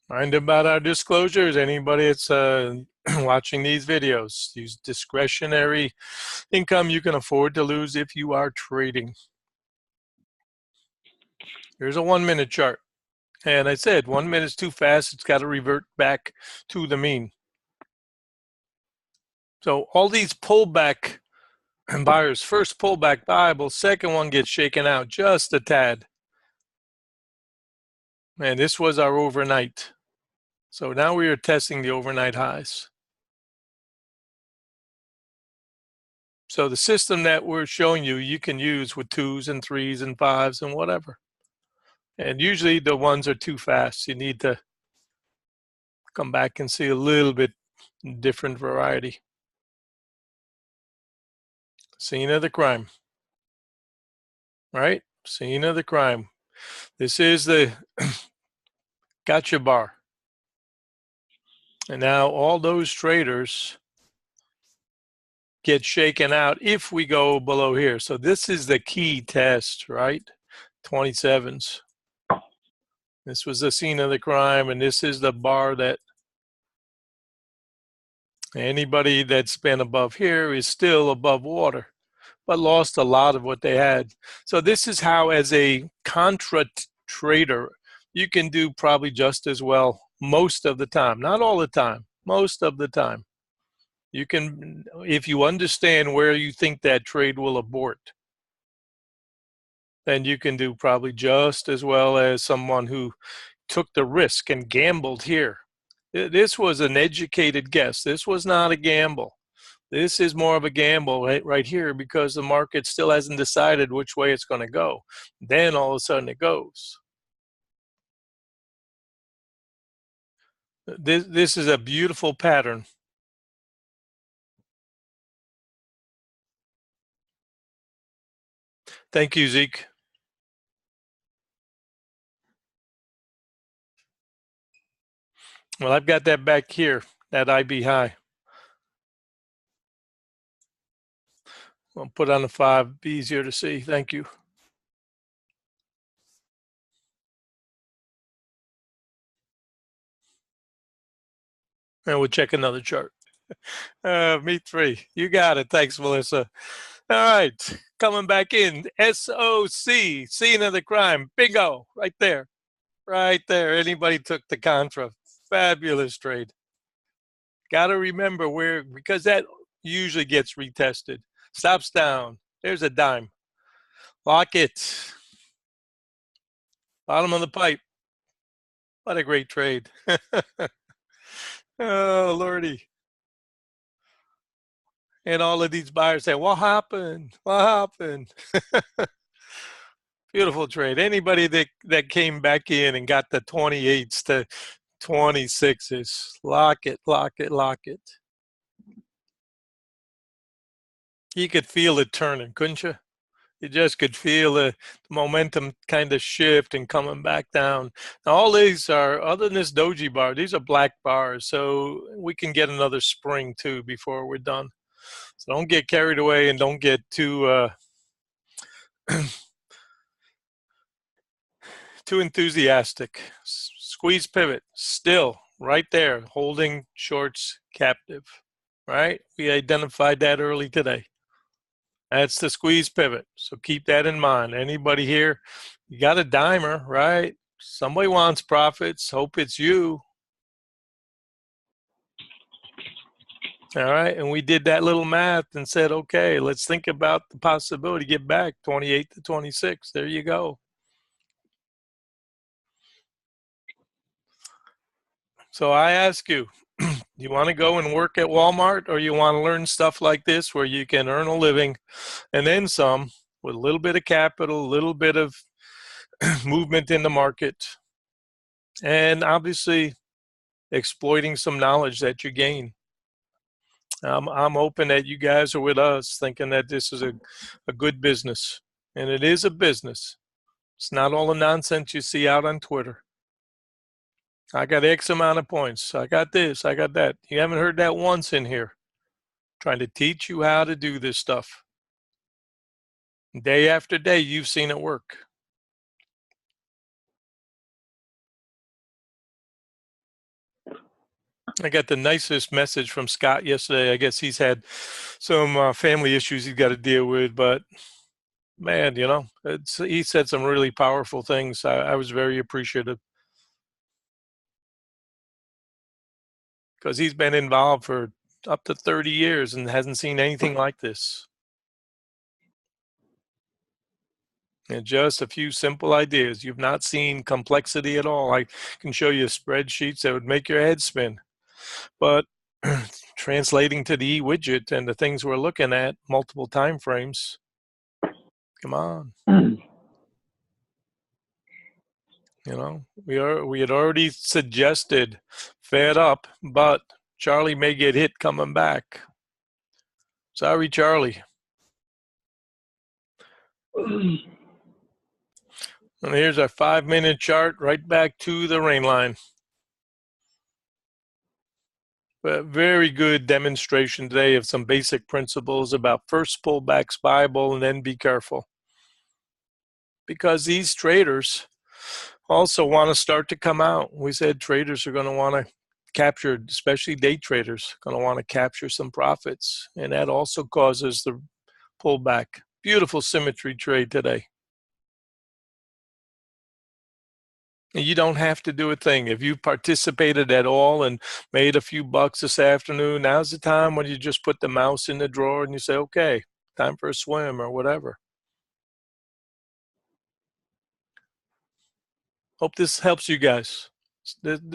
Mind about our disclosures. Anybody that's watching these videos, use discretionary income you can afford to lose if you are trading. Here's a 1 minute chart. And I said 1 minute's too fast. It's got to revert back to the mean. So all these pullback buyers, first pullback buyable, second one gets shaken out just a tad. And this was our overnight. So now we are testing the overnight highs. So the system that we're showing you, you can use with 2s and 3s and 5s and whatever. And usually the ones are too fast. You need to come back and see a little bit different variety. Scene of the crime, right? Scene of the crime. This is the gotcha bar. And now all those traders get shaken out if we go below here. So this is the key test, right? 27s. This was the scene of the crime, and this is the bar that anybody that's been above here is still above water, but lost a lot of what they had. So this is how, as a contra trader, you can do probably just as well most of the time. Not all the time, most of the time. You can, if you understand where you think that trade will abort, then you can do probably just as well as someone who took the risk and gambled here. This was an educated guess. This was not a gamble. This is more of a gamble right here because the market still hasn't decided which way it's going to go. Then all of a sudden it goes. This is a beautiful pattern. Thank you, Zeke. Well, I've got that back here, that IB high. I'll put on the 5, be easier to see. Thank you. And we'll check another chart. Me 3. You got it. Thanks, Melissa. All right. Coming back in. SOC, scene of the crime. Bingo. Right there. Right there. Anybody took the contra. Fabulous trade. Got to remember where, because that usually gets retested. Stops down. There's a dime. Lock it. Bottom of the pipe. What a great trade. Oh, Lordy. And all of these buyers say, what happened? What happened? Beautiful trade. Anybody that came back in and got the 28s to 26s, lock it, lock it, lock it. You could feel it turning, couldn't you? You just could feel the momentum kind of shift and coming back down. Now, all these are, other than this doji bar, these are black bars, so we can get another spring too before we're done. So don't get carried away and don't get too too enthusiastic. Squeeze pivot, still right there, holding shorts captive, right? We identified that early today. That's the squeeze pivot. So keep that in mind. Anybody here, you got a dimer, right? Somebody wants profits. Hope it's you. All right. And we did that little math and said, okay, let's think about the possibility to get back 28 to 26. There you go. So I ask you, you want to go and work at Walmart, or you want to learn stuff like this where you can earn a living and then some with a little bit of capital, a little bit of movement in the market, and obviously exploiting some knowledge that you gain. I'm hoping that you guys are with us thinking that this is a good business, and it is a business. It's not all the nonsense you see out on Twitter. I got X amount of points. I got this. I got that. You haven't heard that once in here. Trying to teach you how to do this stuff. Day after day, you've seen it work. I got the nicest message from Scott yesterday. I guess he's had some family issues he's got to deal with, but man, he said some really powerful things. I was very appreciative because he's been involved for up to 30 years and hasn't seen anything like this. And just a few simple ideas. You've not seen complexity at all. I can show you spreadsheets that would make your head spin. But translating to the e-widget and the things we're looking at, multiple time frames, come on. We had already suggested fed up, but Charlie may get hit coming back. Sorry, Charlie. And here's our 5-minute chart right back to the rain line. A very good demonstration today of some basic principles about first pull back SPY-able and then be careful. Because these traders also want to start to come out. We said traders are going to want to capture, especially day traders, going to want to capture some profits. And that also causes the pullback. Beautiful symmetry trade today. You don't have to do a thing. If you participated at all and made a few bucks this afternoon, now's the time when you just put the mouse in the drawer and you say, okay, time for a swim or whatever. Hope this helps you guys.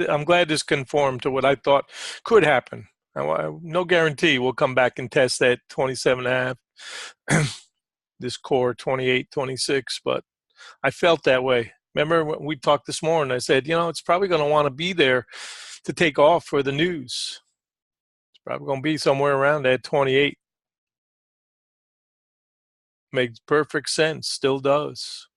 I'm glad this conformed to what I thought could happen. No guarantee we'll come back and test that 27.5, this core 28, 26, but I felt that way. Remember when we talked this morning, I said, it's probably going to want to be there to take off for the news. It's probably going to be somewhere around that 28. Makes perfect sense, still does.